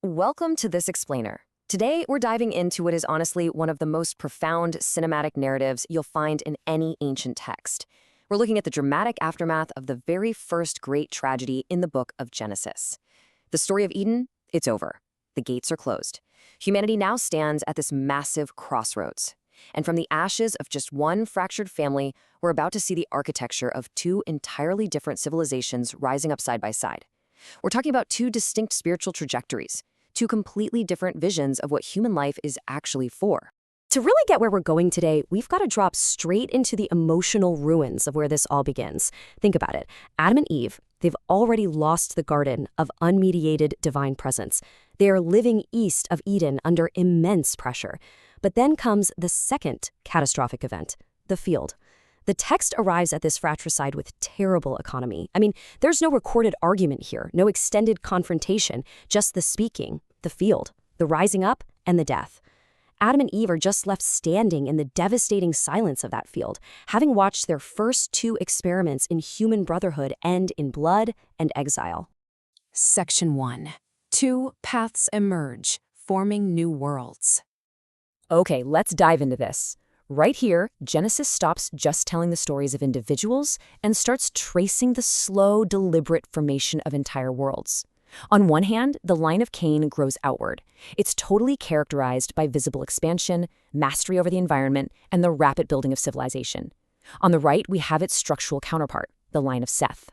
Welcome to this explainer. Today, we're diving into what is honestly one of the most profound cinematic narratives you'll find in any ancient text. We're looking at the dramatic aftermath of the very first great tragedy in the book of Genesis. The story of Eden, it's over. The gates are closed. Humanity now stands at this massive crossroads. And from the ashes of just one fractured family, we're about to see the architecture of two entirely different civilizations rising up side by side. We're talking about two distinct spiritual trajectories, two completely different visions of what human life is actually for. To really get where we're going today, we've got to drop straight into the emotional ruins of where this all begins. Think about it. Adam and Eve, they've already lost the garden of unmediated divine presence. They are living east of Eden under immense pressure. But then comes the second catastrophic event, the field. The text arrives at this fratricide with terrible economy. There's no recorded argument here, no extended confrontation, just the speaking, the field, the rising up, and the death. Adam and Eve are just left standing in the devastating silence of that field, having watched their first two experiments in human brotherhood end in blood and exile. Section 1. Two paths emerge, forming new worlds. Okay, let's dive into this. Right here, Genesis stops just telling the stories of individuals and starts tracing the slow, deliberate formation of entire worlds. On one hand, the line of Cain grows outward. It's totally characterized by visible expansion, mastery over the environment, and the rapid building of civilization. On the right, we have its structural counterpart, the line of Seth.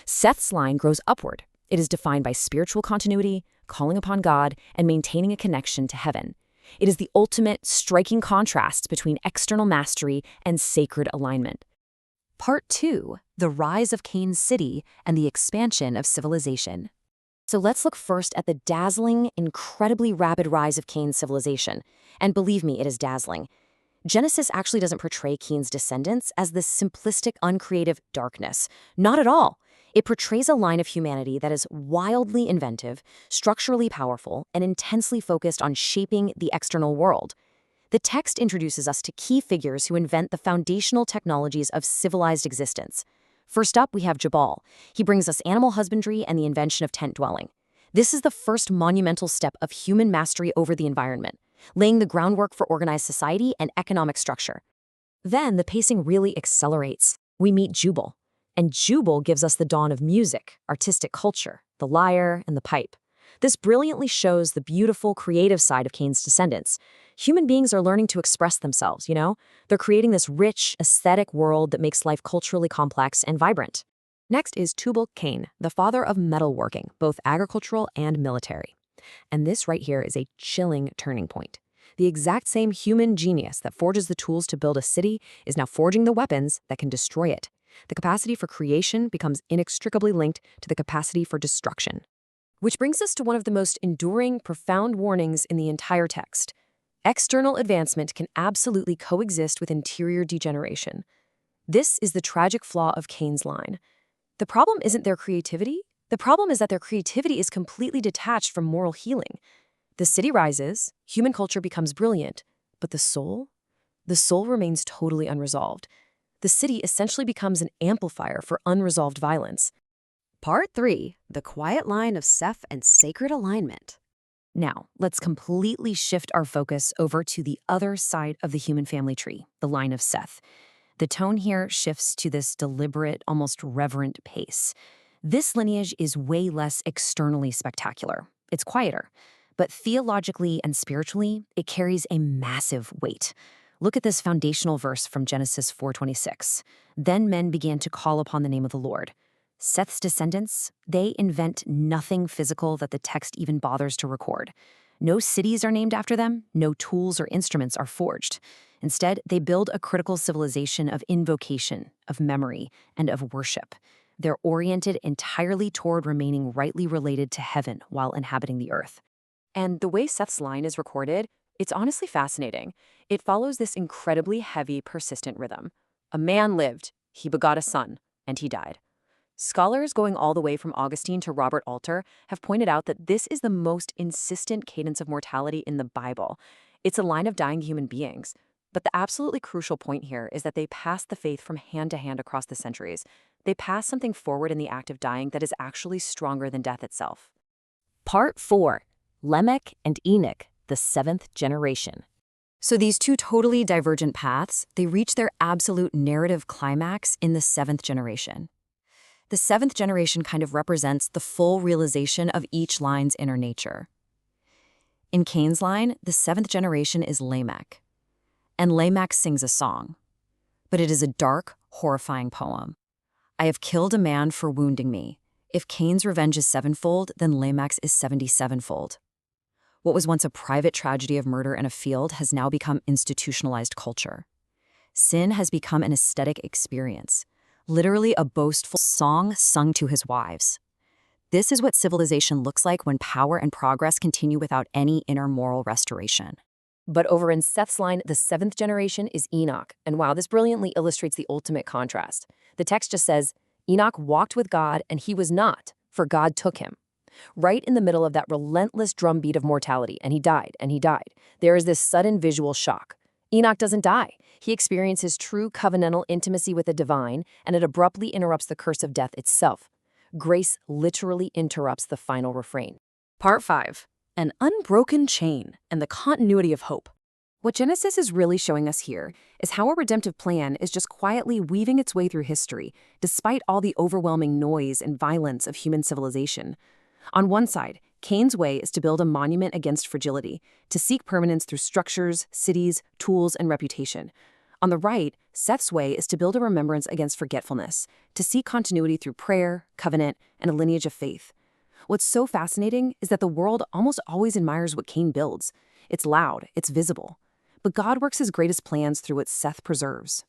Seth's line grows upward. It is defined by spiritual continuity, calling upon God, and maintaining a connection to heaven. It is the ultimate, striking contrast between external mastery and sacred alignment. Part 2. The rise of Cain's city and the expansion of civilization. So let's look first at the dazzling, incredibly rapid rise of Cain's civilization. And believe me, it is dazzling. Genesis actually doesn't portray Cain's descendants as this simplistic, uncreative darkness. Not at all. It portrays a line of humanity that is wildly inventive, structurally powerful, and intensely focused on shaping the external world. The text introduces us to key figures who invent the foundational technologies of civilized existence. First up, we have Jabal. He brings us animal husbandry and the invention of tent dwelling. This is the first monumental step of human mastery over the environment, laying the groundwork for organized society and economic structure. Then the pacing really accelerates. We meet Jubal. And Jubal gives us the dawn of music, artistic culture, the lyre, and the pipe. This brilliantly shows the beautiful, creative side of Cain's descendants. Human beings are learning to express themselves, They're creating this rich, aesthetic world that makes life culturally complex and vibrant. Next is Tubal-Cain, the father of metalworking, both agricultural and military. And this right here is a chilling turning point. The exact same human genius that forges the tools to build a city is now forging the weapons that can destroy it. The capacity for creation becomes inextricably linked to the capacity for destruction. Which brings us to one of the most enduring, profound warnings in the entire text. External advancement can absolutely coexist with interior degeneration. This is the tragic flaw of Cain's line. The problem isn't their creativity. The problem is that their creativity is completely detached from moral healing. The city rises, human culture becomes brilliant, but the soul? The soul remains totally unresolved. The city essentially becomes an amplifier for unresolved violence. Part 3. The quiet line of Seth and sacred alignment. Now, let's completely shift our focus over to the other side of the human family tree, the line of Seth. The tone here shifts to this deliberate, almost reverent pace. This lineage is way less externally spectacular. It's quieter. But theologically and spiritually, it carries a massive weight. Look at this foundational verse from Genesis 4:26. Then men began to call upon the name of the Lord. Seth's descendants, they invent nothing physical that the text even bothers to record. No cities are named after them, no tools or instruments are forged. Instead, they build a critical civilization of invocation, of memory, and of worship. They're oriented entirely toward remaining rightly related to heaven while inhabiting the earth. And the way Seth's line is recorded, it's honestly fascinating. It follows this incredibly heavy, persistent rhythm. A man lived, he begot a son, and he died. Scholars going all the way from Augustine to Robert Alter have pointed out that this is the most insistent cadence of mortality in the Bible. It's a line of dying human beings. But the absolutely crucial point here is that they pass the faith from hand to hand across the centuries. They pass something forward in the act of dying that is actually stronger than death itself. Part 4. Lamech and Enoch, the seventh generation. So these two totally divergent paths, they reach their absolute narrative climax in the seventh generation. The seventh generation kind of represents the full realization of each line's inner nature. In Cain's line, the seventh generation is Lamech. And Lamech sings a song. But it is a dark, horrifying poem. I have killed a man for wounding me. If Cain's revenge is sevenfold, then Lamech's is 77-fold. What was once a private tragedy of murder in a field has now become institutionalized culture. Sin has become an aesthetic experience, literally a boastful song sung to his wives. This is what civilization looks like when power and progress continue without any inner moral restoration. But over in Seth's line, the seventh generation is Enoch. And wow, this brilliantly illustrates the ultimate contrast. The text just says, Enoch walked with God, and he was not, for God took him. Right in the middle of that relentless drumbeat of mortality, and he died, and he died. There is this sudden visual shock. Enoch doesn't die. He experiences true covenantal intimacy with the divine, and it abruptly interrupts the curse of death itself. Grace literally interrupts the final refrain. Part 5. An unbroken chain and the continuity of hope. What Genesis is really showing us here is how a redemptive plan is just quietly weaving its way through history, despite all the overwhelming noise and violence of human civilization. On one side, Cain's way is to build a monument against fragility, to seek permanence through structures, cities, tools, and reputation. On the right, Seth's way is to build a remembrance against forgetfulness, to seek continuity through prayer, covenant, and a lineage of faith. What's so fascinating is that the world almost always admires what Cain builds. It's loud, it's visible. But God works his greatest plans through what Seth preserves.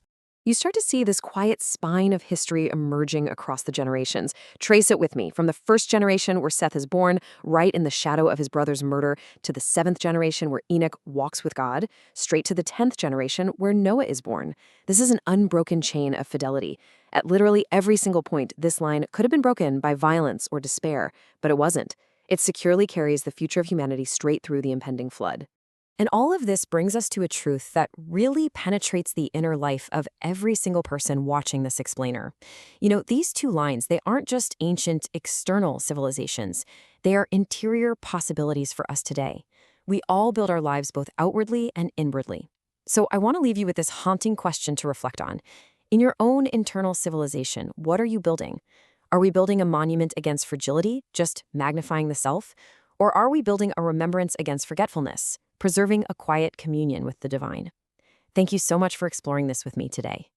You start to see this quiet spine of history emerging across the generations. Trace it with me, from the first generation where Seth is born, right in the shadow of his brother's murder, to the seventh generation where Enoch walks with God, straight to the 10th generation where Noah is born. This is an unbroken chain of fidelity. At literally every single point, this line could have been broken by violence or despair, but it wasn't. It securely carries the future of humanity straight through the impending flood. And all of this brings us to a truth that really penetrates the inner life of every single person watching this explainer. You know, these two lines, they aren't just ancient external civilizations. They are interior possibilities for us today. We all build our lives both outwardly and inwardly. So I want to leave you with this haunting question to reflect on. In your own internal civilization, what are you building? Are we building a monument against fragility, just magnifying the self? Or are we building a remembrance against forgetfulness, preserving a quiet communion with the divine? Thank you so much for exploring this with me today.